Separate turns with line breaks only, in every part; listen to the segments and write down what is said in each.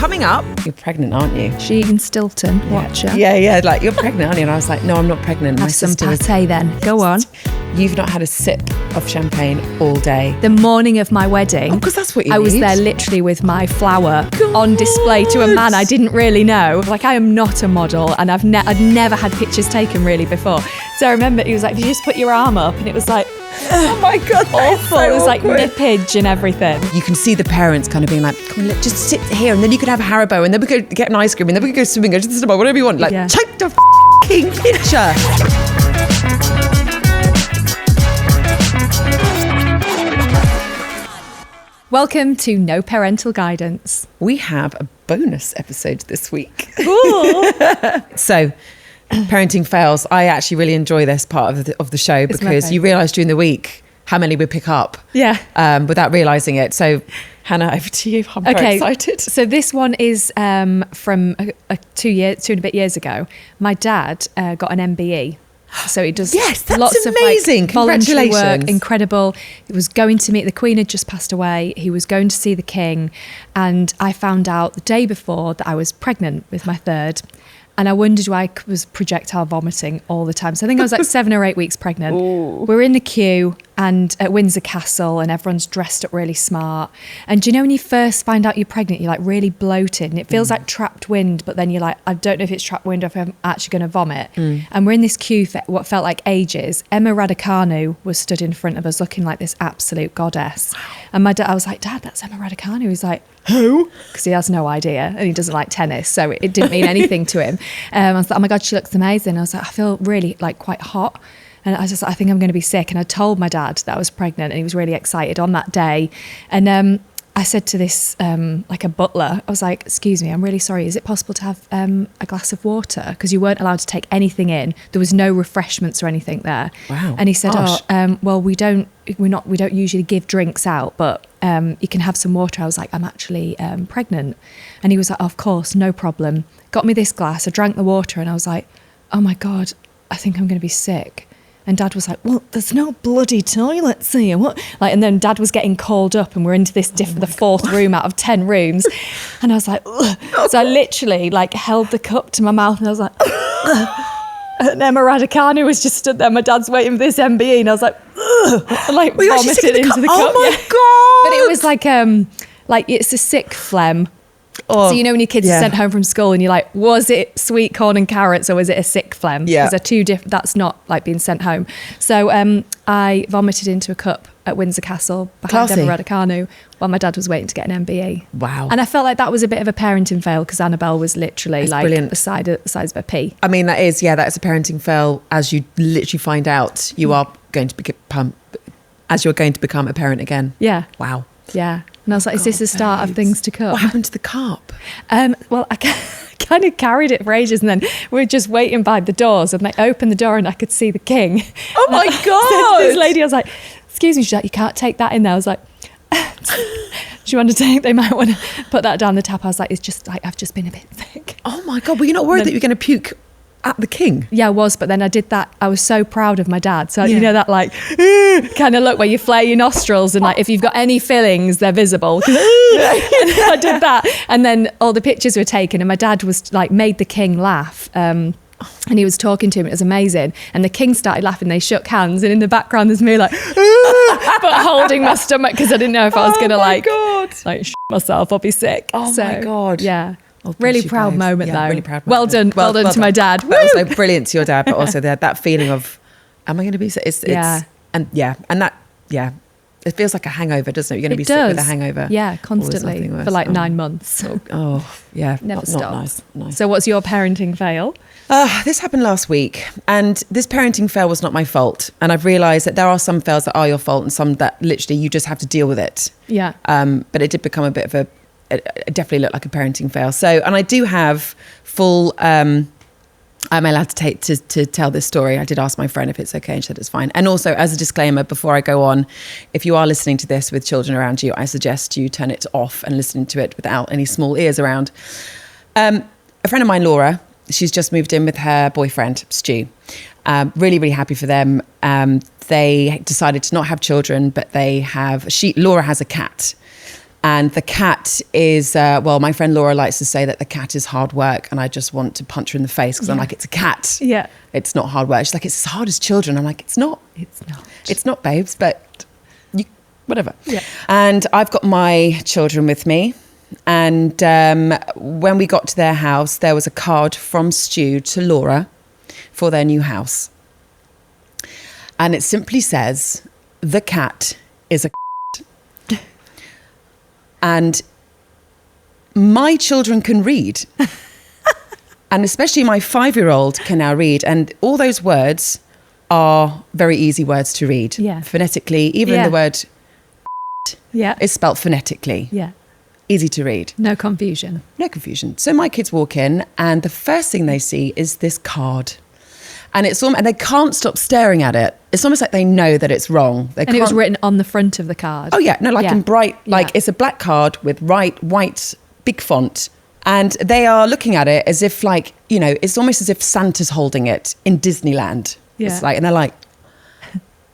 coming up, you're pregnant, aren't you?
She in Stilton, watcher.
Yeah, like, you're pregnant, aren't you? And I was like, no, I'm not pregnant.
Have some pate then. Go on.
You've not had a sip of champagne all day.
The morning of my wedding,
because that's what you
I
need.
was there literally with my flower on display to a man I didn't really know. Like, I am not a model, and I'd never had pictures taken really before. So I remember he was like, "You just put your arm up," and it was like,
oh my God,
awful. It was like nippage and everything.
You can see the parents kind of being like, come on, just sit here, and then you could have a Haribo, and then we could get an ice cream, and then we could go swimming, go to the cinema, whatever you want. Like, take the f***ing picture.
Welcome to No Parental Guidance.
We have a bonus episode this week.
Cool.
So, parenting fails. I actually really enjoy this part of the show because you realise during the week how many we pick up.
Yeah.
Without realising it. So, Hannah, over to you. I'm very excited.
So this one is from 2 and a bit years ago. My dad got an MBE. So he does lots
amazing.
of like voluntary work,
Congratulations.
Incredible. He was going to meet the Queen, had just passed away. He was going to see the King, and I found out the day before that I was pregnant with my third. And I wondered why I was projectile vomiting all the time. So I think I was like 7 or 8 weeks pregnant. Ooh. We're in the queue and at Windsor Castle, and everyone's dressed up really smart. And do you know when you first find out you're pregnant, you're like really bloated and it feels like trapped wind, but then you're like, I don't know if it's trapped wind or if I'm actually going to vomit. And we're in this queue for what felt like ages. Emma Raducanu was stood in front of us looking like this absolute goddess. And my dad, I was like, Dad, that's Emma Raducanu. He's like, who? Because he has no idea and he doesn't like tennis, so it didn't mean anything to him. I was like, oh my God, she looks amazing. I was like, I feel really like quite hot. And I was like, I think I'm going to be sick. And I told my dad that I was pregnant, and he was really excited on that day. And I said to this, like a butler, I was like, excuse me, I'm really sorry. Is it possible to have a glass of water? Because you weren't allowed to take anything in. There was no refreshments or anything there.
Wow.
And he said, well, we don't usually give drinks out, but you can have some water. I was like, I'm actually pregnant. And he was like, oh, of course, no problem. Got me this glass. I drank the water, and I was like, oh my God, I think I'm going to be sick. And Dad was like, well, there's no bloody toilets here. What? Like, and then Dad was getting called up, and we're into this the fourth room out of 10 rooms. And I was like, ugh. So I literally like held the cup to my mouth, and I was like, ugh. And Emma Raducanu was just stood there. My dad's waiting for this MBE, and I was like, ugh. I like vomited into the cup.
Oh my God.
But it was like it's a sick phlegm.
Oh,
so you know when your kids are sent home from school and you're like, was it sweet corn and carrots or was it a sick phlegm?
Yeah.
Because they're two different. That's not like being sent home. So I vomited into a cup at Windsor Castle behind Emma Raducanu while my dad was waiting to get an MBE.
Wow.
And I felt like that was a bit of a parenting fail because Annabelle was literally
brilliant.
the size of a pea.
I mean, that is a parenting fail. As you literally find out you are going to become a parent again.
Yeah.
Wow.
Yeah. And I was like, is this the start of things to come?
What happened to the carp?
Well, I kind of carried it for ages, and then we were just waiting by the doors, and they opened the door and I could see the King.
Oh my God.
This lady, I was like, excuse me, she's like, you can't take that in there. I was like, do you want to take, they might want to put that down the tap. I was like, it's just like, I've just been a bit sick.
Oh my God, were you not worried that you were going to puke at the King?
Yeah, I was, but then I did that. I was so proud of my dad. So you know that like kind of look where you flare your nostrils and like if you've got any fillings, they're visible. And I did that, and then all the pictures were taken, and my dad was like made the King laugh. And he was talking to him. It was amazing. And the King started laughing. They shook hands, and in the background there's me like, but holding my stomach because I didn't know if I was going to like shit myself or be sick.
Oh my God.
Yeah.
Oh,
really proud moment though.
Really proud
moment. Well done to my dad.
But also brilliant to your dad, but also that feeling of, am I going to be sick? It feels like a hangover, doesn't it? You're going to be sick with a hangover.
Yeah, constantly for like 9 months.
Never
stops.
Nice.
So what's your parenting fail?
This happened last week, and this parenting fail was not my fault. And I've realised that there are some fails that are your fault and some that literally you just have to deal with it. Yeah. But it did become a bit of it definitely looked like a parenting fail. So, and I do have full, I'm allowed to tell this story. I did ask my friend if it's okay, and she said it's fine. And also, as a disclaimer, before I go on, if you are listening to this with children around you, I suggest you turn it off and listen to it without any small ears around. A friend of mine, Laura, she's just moved in with her boyfriend, Stu. Really, really happy for them. They decided to not have children, but Laura has a cat. And the cat is, my friend Laura likes to say that the cat is hard work, and I just want to punch her in the face because I'm like, it's a cat.
Yeah.
It's not hard work. She's like, it's as hard as children. I'm like, it's not. It's not, babes, but whatever.
Yeah.
And I've got my children with me. And when we got to their house, there was a card from Stu to Laura for their new house. And it simply says, the cat is a and my children can read. And especially my 5-year-old can now read. And all those words are very easy words to read.
Yeah.
Phonetically, even the word is spelt phonetically.
Yeah.
Easy to read.
No confusion.
No confusion. So my kids walk in and the first thing they see is this card. And and they can't stop staring at it. It's almost like they know that it's wrong.
And it was written on the front of the card.
Oh yeah, no, in bright, it's a black card with white, big font. And they are looking at it as if it's almost as if Santa's holding it in Disneyland.
Yeah.
It's and they're like,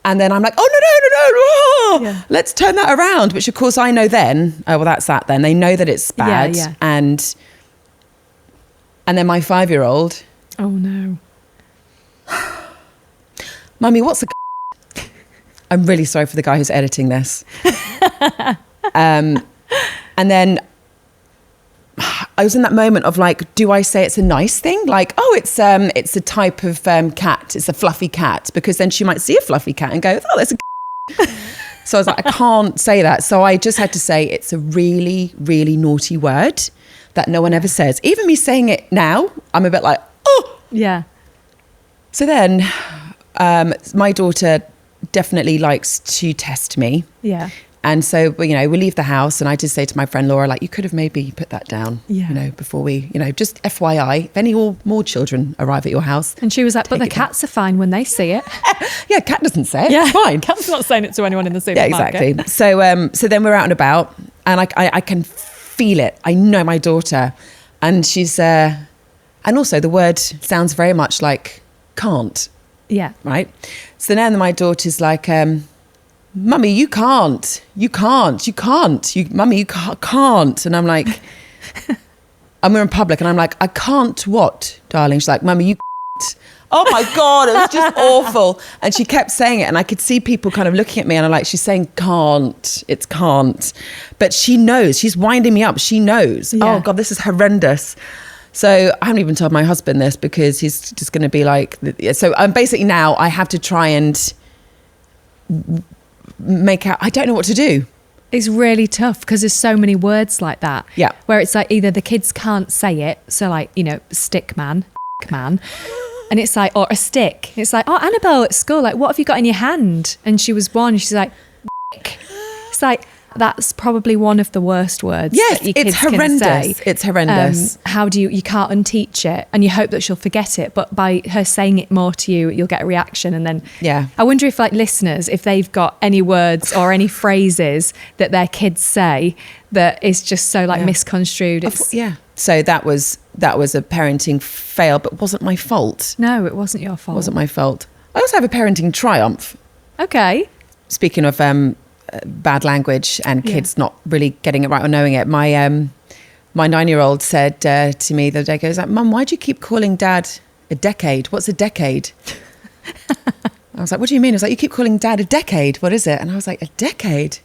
and then I'm like, oh, no, let's turn that around. Which of course I know then, that's that then. They know that it's bad.
Yeah.
And then my 5-year-old.
Oh no.
Mummy, what's a I'm really sorry for the guy who's editing this. And then I was in that moment of do I say it's a nice thing? It's a type of cat. It's a fluffy cat, because then she might see a fluffy cat and go, oh, that's a So I was like, I can't say that. So I just had to say it's a really, really naughty word that no one ever says. Even me saying it now, I'm a bit like, oh.
Yeah.
So then my daughter definitely likes to test me.
Yeah.
And so, we leave the house and I just say to my friend Laura, you could have maybe put that down, before we, just FYI, if any more children arrive at your house.
And she was like, but the cats are fine when they see it.
Yeah, cat doesn't say it.
Yeah,
it's fine.
Cat's not saying it to anyone in the supermarket.
Yeah, exactly. So then we're out and about and I can feel it. I know my daughter, and she's, and also the word sounds very much like can't.
Yeah.
Right. So then my daughter's like, Mummy, you can't. Mummy, you can't. And I'm like, and we're in public and I'm like, I can't what, darling? She's like, Mummy, you can't. Oh my God, it was just awful. And she kept saying it and I could see people kind of looking at me and I'm like, she's saying can't, it's can't. But she knows, she's winding me up. She knows. Yeah. Oh God, this is horrendous. So I haven't even told my husband this because he's just going to be like, so I'm basically now I have to try and make out, I don't know what to do.
It's really tough because there's so many words like that.
Yeah.
Where it's either the kids can't say it. So stick man. And it's or a stick. It's oh, Annabelle at school, what have you got in your hand? And she was 1. She's like, it's that's probably one of the worst words.
Yes,
that your kids
it's horrendous.
Can say.
It's horrendous.
How do you can't unteach it and you hope that she'll forget it, but by her saying it more to you, you'll get a reaction. And then I wonder if listeners, if they've got any words or any phrases that their kids say that is just so misconstrued.
So that was a parenting fail, but wasn't my fault.
No, it wasn't your fault.
Wasn't my fault. I also have a parenting triumph.
Okay.
Speaking of bad language and kids not really getting it right or knowing it, my 9-year-old said to me the other day, goes, Mum, why do you keep calling Dad a decade? What's a decade? I was like, what do you mean? He was like, you keep calling Dad a decade. What is it? And I was like, a decade?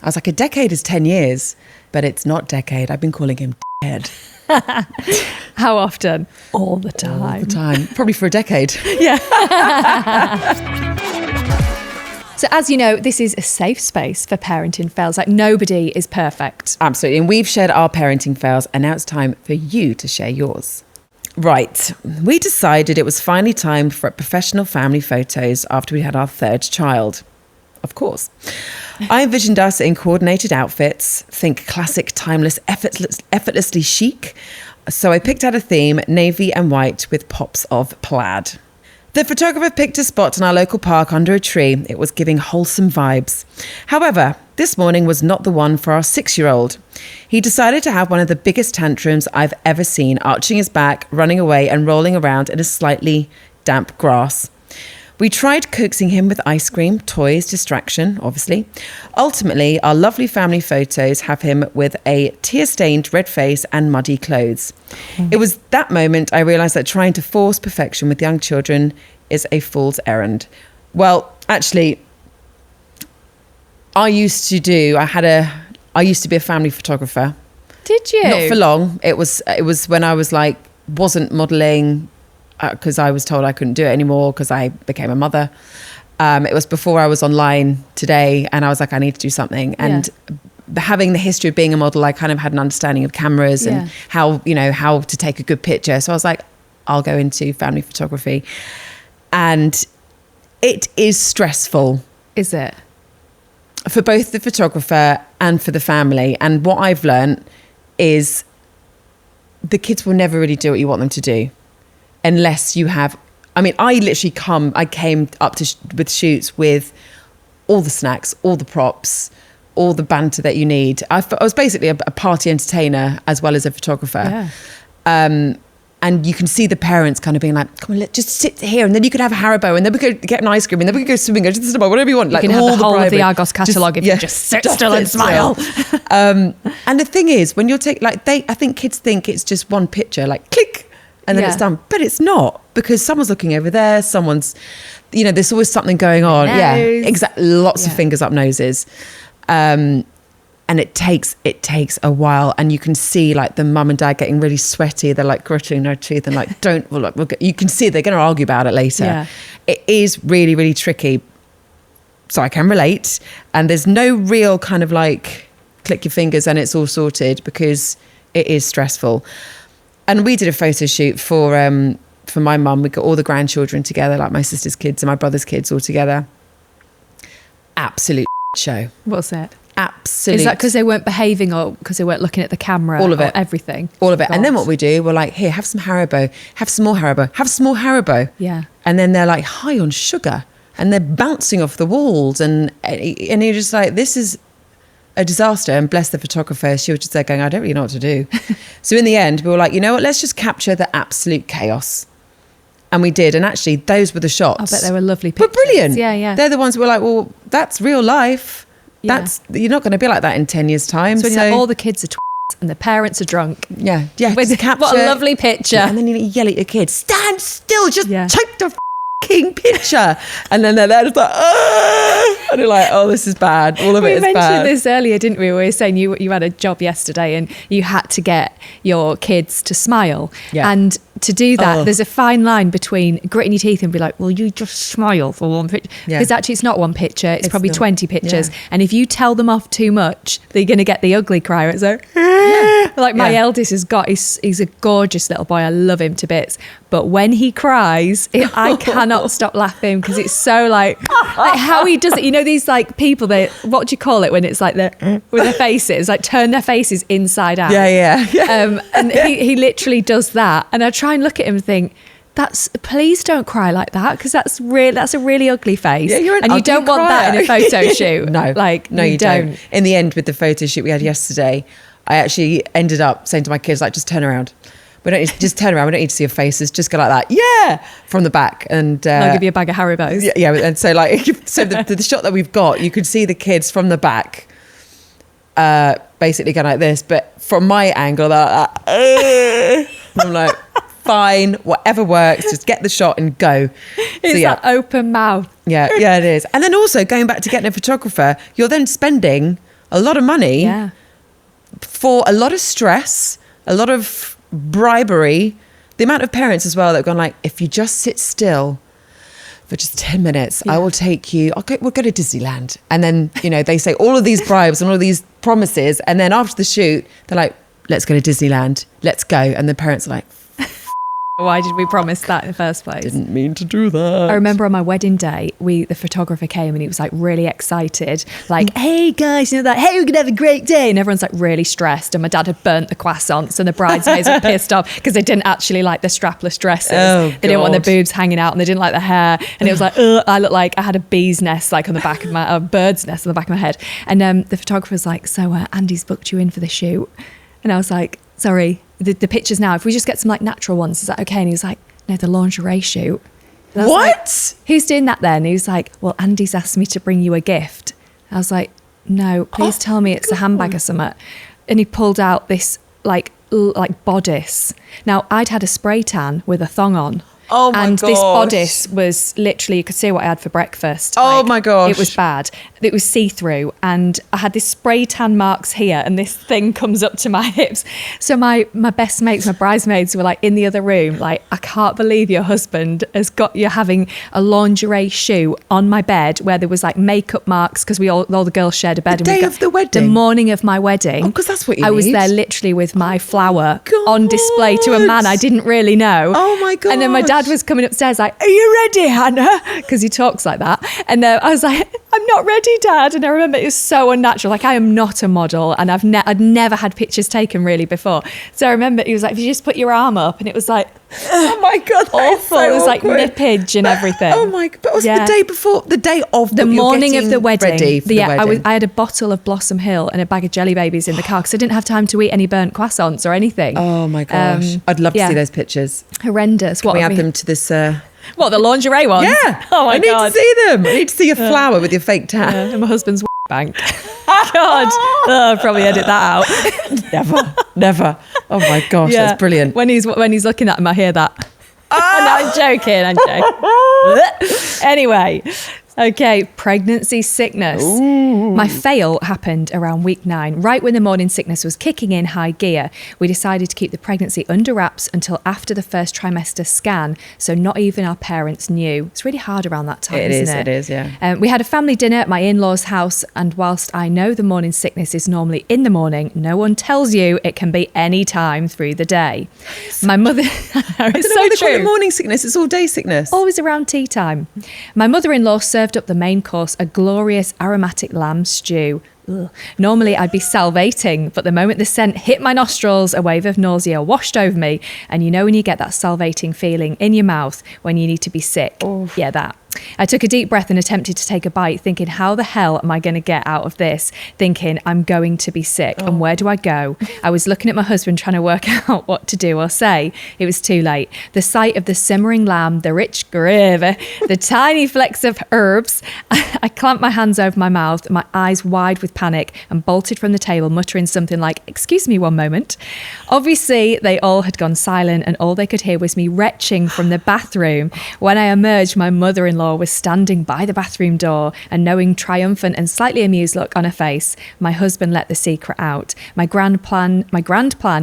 I was like, a decade is 10 years, but it's not decade. I've been calling him dead.
How often? All the time.
All the time. Probably for a decade.
Yeah. So as you know, this is a safe space for parenting fails. Nobody is perfect.
Absolutely. And we've shared our parenting fails and now it's time for you to share yours. Right. We decided it was finally time for professional family photos after we had our 3rd child. Of course. I envisioned us in coordinated outfits, think classic, timeless, effortlessly chic. So I picked out a theme, navy and white with pops of plaid. The photographer picked a spot in our local park under a tree. It was giving wholesome vibes. However, this morning was not the one for our 6-year-old. He decided to have one of the biggest tantrums I've ever seen, arching his back, running away and rolling around in a slightly damp grass. We tried coaxing him with ice cream, toys, distraction, obviously. Ultimately, our lovely family photos have him with a tear-stained red face and muddy clothes. It was that moment I realised that trying to force perfection with young children is a fool's errand. Well, actually, I used to be a family photographer.
Did you?
Not for long. It was when I was like, wasn't modelling, because I was told I couldn't do it anymore because I became a mother. It was before I was online today, and I was like, I need to do something. And having the history of being a model, I kind of had an understanding of cameras and how to take a good picture. So I was like, I'll go into family photography. And it is stressful.
Is it?
For both the photographer and for the family. And what I've learned is the kids will never really do what you want them to do. Unless you have, I mean, I came up with shoots with all the snacks, all the props, all the banter that you need. I was basically a party entertainer as well as a photographer. Yeah. And you can see the parents kind of being like, come on, let's just sit here. And then you could have a Haribo, and then we could get an ice cream, and then we could go swimming, go to the cinema, whatever you want.
You can have the whole of the Argos catalogue if you just sit still and smile.
And the thing is, when you're I think kids think it's just one picture, like click, and then it's done. But it's not, because someone's looking over there, someone's, there's always something going on.
Nose.
Yeah, exactly. Lots of fingers up noses. And it takes a while, and you can see like the mum and dad getting really sweaty. They're like gritting their teeth and like, you can see they're going to argue about it later. Yeah. It is really, really tricky. So I can relate. And there's no real kind of like click your fingers and it's all sorted, because it is stressful. And we did a photo shoot for my mum. We got all the grandchildren together, like my sister's kids and my brother's kids all together. Absolute show.
What's that?
Absolutely.
Is that because they weren't behaving, or because they weren't looking at the camera?
All of it.
Everything.
All of it. And then what we do, we're like, here, have some Haribo, have some more Haribo, have some more Haribo.
Yeah.
And then they're like high on sugar, and they're bouncing off the walls, and you're just like, this is a disaster. And bless the photographer, she was just there going, I don't really know what to do. So in the end, we were like, you know what, let's just capture the absolute chaos. And we did. And actually, those were the shots.
I bet they were lovely pictures.
But brilliant.
Yeah, yeah.
They're the ones who were like, well, that's real life.
Yeah.
You're not going to be like that in 10 years' time.
So all the kids are and the parents are drunk.
Yeah.
What a lovely picture.
Yeah, and then you yell at your kids, stand still, just take the fucking picture. And then they're there just like, and they're like, oh, this is bad. All of it is bad.
We mentioned this earlier, didn't we? We were saying you had a job yesterday and you had to get your kids to smile. Yeah. And to do that, there's a fine line between gritting your teeth and be like, well, you just smile for one picture. Because actually it's not one picture, it's probably 20 pictures. Yeah. And if you tell them off too much, they're going to get the ugly cry. It's like my eldest he's a gorgeous little boy. I love him to bits. But when he cries, I cannot stop laughing, because it's so like how he does it. You know, these like people, what do you call it when it's like with their faces, like turn their faces inside out.
Yeah.
And he literally does that. And I try and look at him and think, please don't cry like that, because that's a really ugly face. Yeah, and you don't want that in a photo shoot. No, you don't.
In the end, with the photo shoot we had yesterday, I actually ended up saying to my kids, like, just turn around. We don't need to, just turn around. We don't need to see your faces. Just go like that. Yeah. From the back. And
I'll give you a bag of Haribos.
Yeah. And so the shot that we've got, you could see the kids from the back, basically going like this. But from my angle, they're like, I'm like, fine, whatever works, just get the shot and go.
It's that open mouth.
Yeah, it is. And then also going back to getting a photographer, you're then spending a lot of money for a lot of stress, a lot of bribery. The amount of parents as well that have gone like, if you just sit still for just 10 minutes, I will take you, we'll go to Disneyland. And then, they say all of these bribes and all of these promises. And then after the shoot, they're like, let's go to Disneyland. Let's go. And the parents are like,
why did we promise that in the first place?
Didn't mean to do that.
I remember on my wedding day, the photographer came and he was like really excited. Like, hey guys, hey, we're going to have a great day. And everyone's like really stressed. And my dad had burnt the croissants and the bridesmaids were pissed off because they didn't actually like the strapless dresses. They didn't want their boobs hanging out and they didn't like the hair. And it was like, I looked like I had a bee's nest like on the back of a bird's nest on the back of my head. And the photographer was like, so Andy's booked you in for the shoot. And I was like, sorry, the pictures now, if we just get some like natural ones, is that okay? And he was like, no, the lingerie shoot.
What?
Who's doing that then? He was like, well, Andy's asked me to bring you a gift. I was like, no, please tell me it's a handbag or something. And he pulled out this like bodice. Now, I'd had a spray tan with a thong on.
Oh my
and
gosh.
this bodice was literally, you could see what I had for breakfast.
Oh my gosh.
It was bad. It was see-through, and I had this spray tan marks here, and this thing comes up to my hips. So my best mates, my bridesmaids, were like in the other room, like, I can't believe your husband has got you having a lingerie shoe on my bed where there was like makeup marks, because all the girls shared a bed.
The day of the wedding?
The morning of my wedding.
Oh, because that's what you
I
need.
was there literally with my flower on display to a man I didn't really know.
Oh my God.
And then my dad was coming upstairs like, are you ready, Hannah? Because he talks like that. And I was like, I'm not ready, Dad. And I remember it was so unnatural. Like, I am not a model, and I'd never had pictures taken really before. So I remember he was like, if you just put your arm up, and it was like,
oh my God,
awful.
So
it was like
awkward.
nippage and everything.
Oh my God. But was the day before, the day of
the morning of the wedding.
Ready for the wedding.
I had a bottle of Blossom Hill and a bag of jelly babies in the car because I didn't have time to eat any burnt croissants or anything.
Oh my gosh. I'd love to see those pictures.
Horrendous.
Can we add them to this?
What, the lingerie ones?
Yeah.
Oh my God.
I need to see them. I need to see your flower with your fake tan.
And my husband's bank. God. Oh, I'll probably edit that out.
Never. Oh my gosh, that's brilliant.
When he's looking at him, I hear that. No, I'm joking. Anyway, okay, pregnancy sickness.
Ooh.
My fail happened around week 9, right when the morning sickness was kicking in high gear. We decided to keep the pregnancy under wraps until after the first trimester scan, so not even our parents knew. It's really hard around that time, isn't it?
It is, yeah.
We had a family dinner at my in-laws' house, and whilst I know the morning sickness is normally in the morning, no one tells you it can be any time through the day. My mother...
I don't know why they call it morning sickness. It's all day sickness.
Always around tea time. My mother-in-law served up the main course, a glorious aromatic lamb stew. Ugh. Normally I'd be salivating, but the moment the scent hit my nostrils, a wave of nausea washed over me. And you know when you get that salivating feeling in your mouth when you need to be sick? Oh. Yeah, that. I took a deep breath and attempted to take a bite, thinking, how the hell am I going to get out of this? Thinking, I'm going to be sick. Oh. And where do I go? I was looking at my husband trying to work out what to do or say. It was too late. The sight of the simmering lamb, the rich gravy, the tiny flecks of herbs. I clamped my hands over my mouth, my eyes wide with panic, and bolted from the table, muttering something like, excuse me one moment. Obviously, they all had gone silent, and all they could hear was me retching from the bathroom. When I emerged, my mother-in-law was standing by the bathroom door, and knowing triumphant and slightly amused look on her face, my husband let the secret out. My grand plan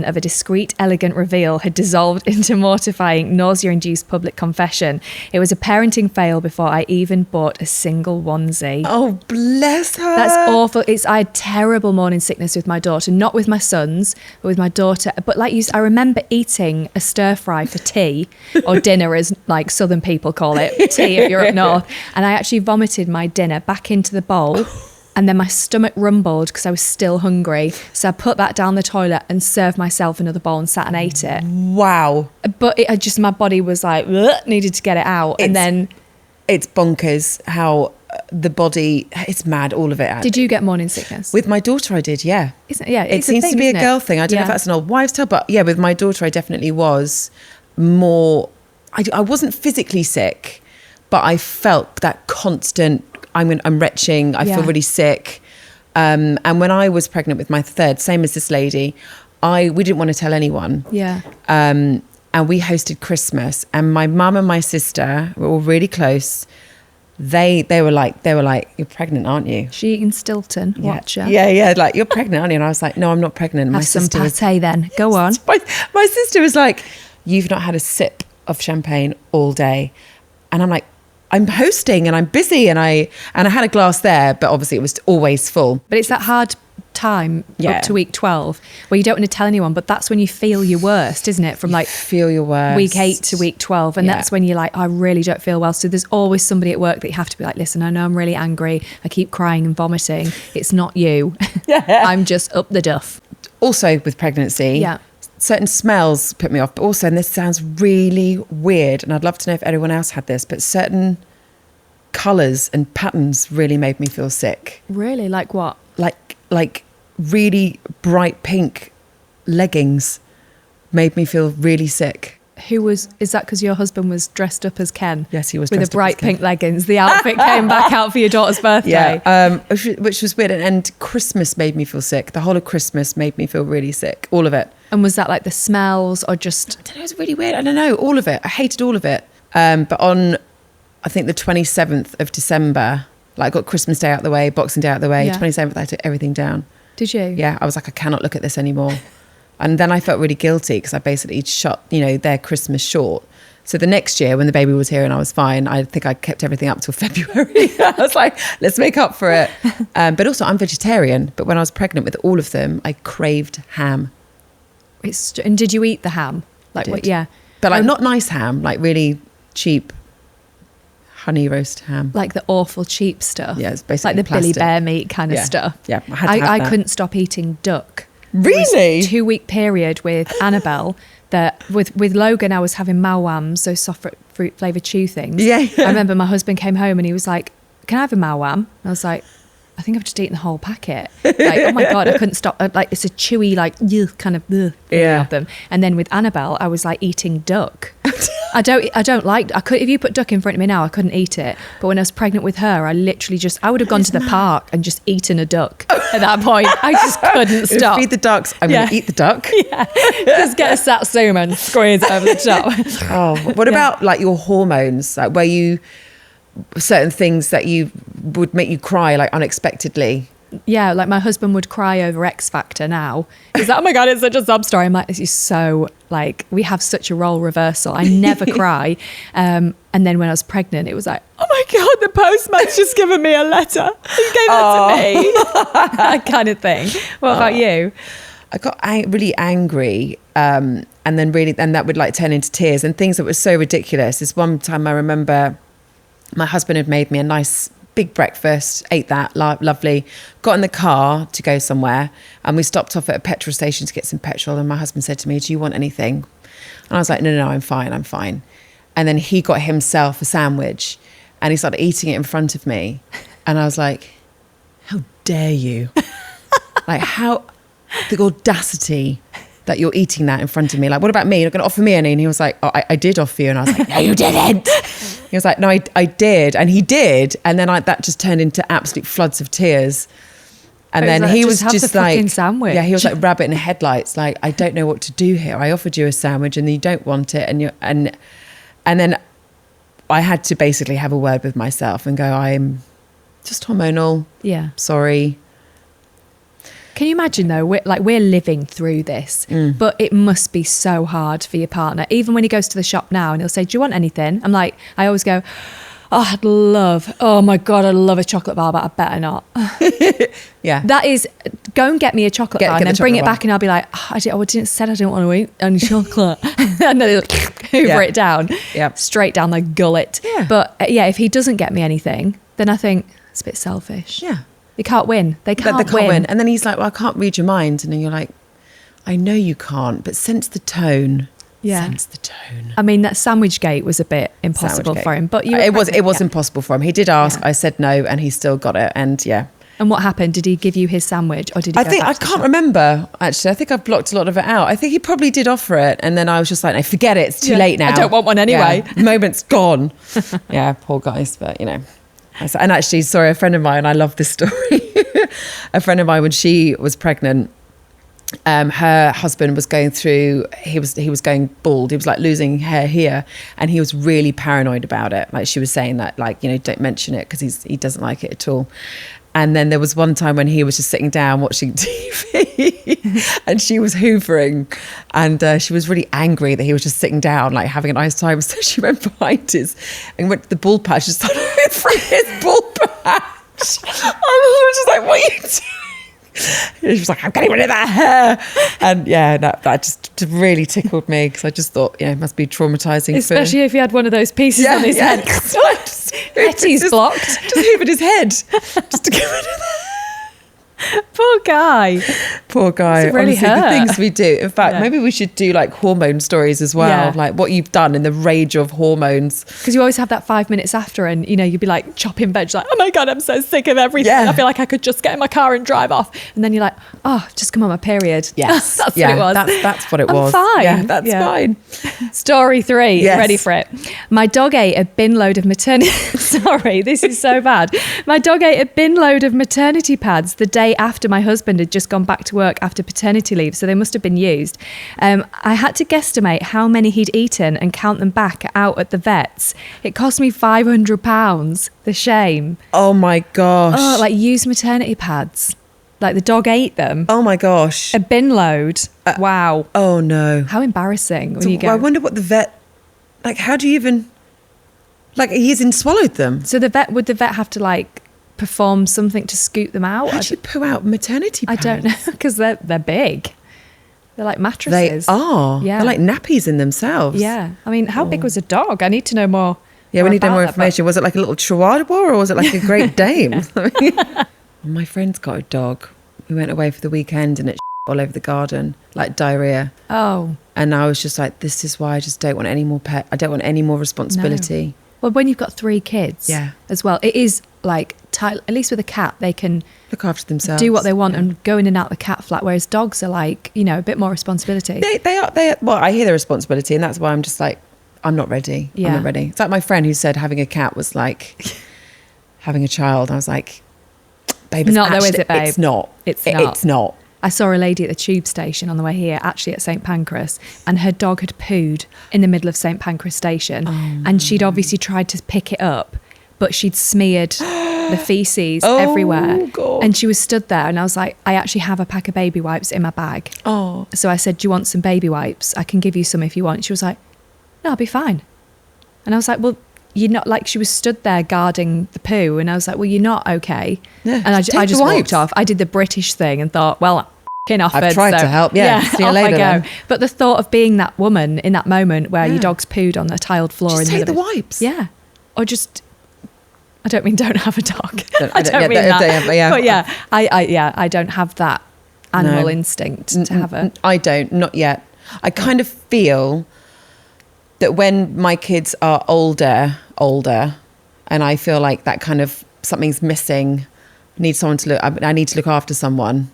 of a discreet, elegant reveal had dissolved into mortifying, nausea-induced public confession. It was a parenting fail before I even bought a single onesie.
Oh, bless her.
That's awful. I had terrible morning sickness with my daughter, not with my sons, but with my daughter. But like I remember eating a stir fry for tea, or dinner as like Southern people call it, tea if you're up north. And I actually vomited my dinner back into the bowl. And then my stomach rumbled because I was still hungry. So I put that down the toilet and served myself another bowl and sat and ate it.
Wow.
But my body was like, needed to get it out. And then...
It's bonkers how the body, it's mad, all of it.
Did you get morning sickness?
With my daughter, I did, yeah.
It
seems to be a girl thing. I don't know if that's an old wives' tale, but yeah, with my daughter, I definitely was more... I wasn't physically sick, but I felt that constant, I'm retching, I feel really sick. And when I was pregnant with my third, same as this lady, we didn't want to tell anyone.
Yeah.
And we hosted Christmas, and my mum and my sister were all really close. They were like, you're pregnant, aren't you?
She eating Stilton,
yeah.
watcher.
Yeah, like, you're pregnant, aren't you? And I was like, no, I'm not pregnant.
Have some pate then. Go on.
My sister was like, you've not had a sip of champagne all day. And I'm like, I'm hosting and I'm busy, and I had a glass there, but obviously it was always full.
But it's that hard time up to week 12 where you don't want to tell anyone, but that's when you feel your worst, isn't it? From like
feel your worst.
Week 8 to week 12, and that's when you're like, I really don't feel well. So there's always somebody at work that you have to be like, listen, I know I'm really angry, I keep crying and vomiting, it's not you. I'm just up the duff.
Also with pregnancy, certain smells put me off, but also, and this sounds really weird, and I'd love to know if anyone else had this, but certain colours and patterns really made me feel sick.
Really? Like what?
Like really bright pink leggings made me feel really sick.
is that because your husband was dressed up as Ken?
Yes, he was
with
dressed
the bright
up as Ken.
pink leggings. The outfit came back out for your daughter's birthday.
Yeah, which was weird. And Christmas made me feel sick. The whole of Christmas made me feel really sick. All of it.
And was that like the smells or just?
I don't know, it was really weird. I don't know, all of it. I hated all of it. But on, I think the 27th of December, like I got Christmas Day out the way, Boxing Day out the way, 27th, I took everything down.
Did you?
Yeah, I was like, I cannot look at this anymore. And then I felt really guilty because I basically shot, their Christmas short. So the next year when the baby was here and I was fine, I think I kept everything up till February. I was like, let's make up for it. But also I'm vegetarian. But when I was pregnant with all of them, I craved ham.
And did you eat the ham? Like what? Yeah.
But like not nice ham, like really cheap honey roast ham.
Like the awful cheap stuff.
Yeah, it's basically
like the
plastic.
Billy Bear meat kind of stuff.
Yeah, I had to have
I
that.
couldn't stop eating duck.
Really?
2-week period with Annabelle that with Logan I was having malwams, those soft fruit flavoured chew things.
Yeah.
I remember my husband came home and he was like, can I have a malwam? And I was like, I think I've just eaten the whole packet. Like, oh my God, I couldn't stop. Like, it's a chewy, like, kind of feeling of them. And then with Annabelle, I was like eating duck. I don't like, if you put duck in front of me now, I couldn't eat it. But when I was pregnant with her, I literally I would have gone to the park and just eaten a duck at that point. I just couldn't stop.
Feed the ducks. I'm going to eat the duck.
Yeah. Just get a satsuma and squeeze it over the top.
Oh, what about like your hormones? Like where certain things that you would make you cry like unexpectedly?
Yeah, like my husband would cry over X Factor now. He's like, oh my God, it's such a sob story. I'm like, this is so, like, we have such a role reversal. I never cry. And then when I was pregnant, it was like, oh my God, the postman's just given me a letter. He gave it to me. That kind of thing. What about you?
I got really angry and then that would like turn into tears and things that were so ridiculous. This one time I remember my husband had made me a nice big breakfast, ate that, lovely, got in the car to go somewhere and we stopped off at a petrol station to get some petrol and my husband said to me, do you want anything? And I was like, no, I'm fine. And then he got himself a sandwich and he started eating it in front of me and I was like, how dare you? Like how, the audacity that you're eating that in front of me. Like, what about me? You're going to offer me any? And he was like, oh, I did offer you. And I was like, no, you didn't. He was like, no, I did. And he did. And then that just turned into absolute floods of tears. And then he was just like,
sandwich.
Yeah, he was like rabbit in the headlights. Like, I don't know what to do here. I offered you a sandwich and you don't want it. And then I had to basically have a word with myself and go, I'm just hormonal.
Yeah.
Sorry.
Can you imagine though, we're living through this, but it must be so hard for your partner. Even when he goes to the shop now and he'll say, do you want anything? I'm like, I always go, oh my God, I'd love a chocolate bar, but I better not.
Yeah.
That is, go and get me a chocolate bar and then bring it back and I'll be like, I didn't want to eat any chocolate. And then they'll hoover it down, straight down the gullet.
Yeah.
But if he doesn't get me anything, then I think it's a bit selfish.
Yeah.
They can't win. They can't win.
And then he's like, well, I can't read your mind. And then you're like, I know you can't, but sense the tone.
Yeah.
Sense the tone.
I mean, that sandwich gate was a bit impossible for him. But
it was impossible for him. He did ask. I said no, and he still got it. And yeah.
And what happened? Did he give you his sandwich, or did he?
I can't remember. Actually, I think I've blocked a lot of it out. I think he probably did offer it, and then I was just like, no, forget it. It's too late now.
I don't want one anyway.
Yeah. Moment's gone. Yeah, poor guys, but you know. And actually, sorry, a friend of mine, I love this story. A friend of mine, when she was pregnant, her husband was going through, he was going bald. He was like losing hair here, and he was really paranoid about it. Like she was saying that, like, you know, don't mention it because he doesn't like it at all. And then there was one time when he was just sitting down watching TV and she was hoovering and she was really angry that he was just sitting down, like having a nice time. So she went behind and went to the bald patch and started hoovering his bald patch. And he was just like, what are you doing? And she was like, I'm getting rid of that hair. And yeah, that just really tickled me because I just thought, it must be traumatizing.
Especially if he had one of those pieces on his head. He's blocked.
Just hoovered his head just to get rid of that.
Poor guy.
Poor guy.
It's really
honestly,
hurt.
the things we do. In fact, maybe we should do like hormone stories as well, like what you've done in the rage of hormones.
Because you always have that 5 minutes after, and you'd be like chopping veg, like, oh my God, I'm so sick of everything. I feel like I could just get in my car and drive off. And then you're like, oh, I've just come on my period.
Yes.
That's what it was.
That's what it was.
I'm fine.
Yeah, that's fine.
Story 3. Yes. Ready for it? My dog ate a bin load of maternity... Sorry, this is so bad. My dog ate a bin load of maternity pads the day after my husband had just gone back to work after paternity leave, so they must have been used. I had to guesstimate how many he'd eaten and count them back out at the vets. It cost me £500. The shame.
Oh my gosh.
Oh, like used maternity pads. Like the dog ate them.
Oh my gosh.
A bin load. Wow.
Oh no.
How embarrassing when you go.
I wonder what the vet, like, how do you even, like, he hasn't swallowed them.
So would the vet have to like perform something to scoop them out?
How do you poo out maternity pads?
I don't know, because they're big. They're like mattresses.
They are.
Yeah.
They're like nappies in themselves.
Yeah. I mean, how big was a dog? I need to know more.
Yeah, we need to know more information. Was it like a little chihuahua or was it like a Great Dane? My friend's got a dog. We went away for the weekend and it all over the garden, like diarrhea.
Oh.
And I was just like, this is why I just don't want any more pet. I don't want any more responsibility.
No. Well, when you've got 3 kids as well, it is like, at least with a cat, they can
look after themselves,
do what they want and go in and out the cat flat, whereas dogs are like, a bit more responsibility.
They are. Well, I hear the responsibility and that's why I'm just like, I'm not ready. I'm not ready. It's like my friend who said having a cat was like having a child. I was like, babe,
not though, is it, babe?
It's not. It's not.
I saw a lady at the tube station on the way here, actually at St Pancras, and her dog had pooed in the middle of St Pancras station, and she'd obviously tried to pick it up, but she'd smeared the feces everywhere. God. And she was stood there, and I was like, I actually have a pack of baby wipes in my bag.
Oh.
So I said, do you want some baby wipes? I can give you some if you want. She was like, no, I'll be fine. And I was like, well, you're not, like, she was stood there guarding the poo, and I was like, well, you're not okay.
Yeah,
and I just walked off. I did the British thing and thought, well, I'm f***ing offered.
I've tried to help. Yeah, see you later. Then.
But the thought of being that woman in that moment where your dog's pooed on the tiled floor,
just take the wipes.
Yeah, or just. I don't mean don't have a dog. I don't mean
that.
But I don't have that animal instinct to have a.
I don't, not yet. I kind of feel that when my kids are older, and I feel like that kind of something's missing, I need someone to look. I need to look after someone.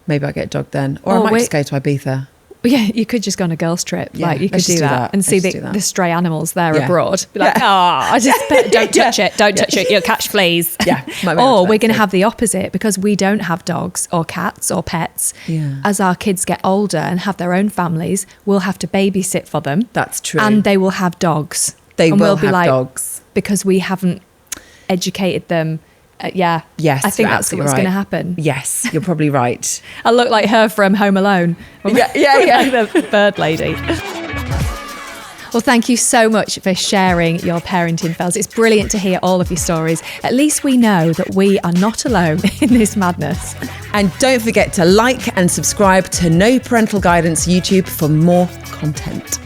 Maybe I'll get a dog then, or I might just go to Ibiza.
Yeah, you could just go on a girls' trip.
Yeah,
like you could do that and see the stray animals there abroad. Be like, don't touch it. Don't touch it. You'll catch fleas.
Yeah.
Or we're going to have the opposite, because we don't have dogs or cats or pets.
Yeah.
As our kids get older and have their own families, we'll have to babysit for them.
That's true.
And they will have dogs.
They will have dogs.
Because we haven't educated them. Yes, I think that's what's going to happen.
Yes, you're probably right.
I look like her from Home Alone.
Yeah.
Like the bird lady. Well, thank you so much for sharing your parenting fails. It's brilliant to hear all of your stories. At least we know that we are not alone in this madness.
And don't forget to like and subscribe to No Parental Guidance YouTube for more content.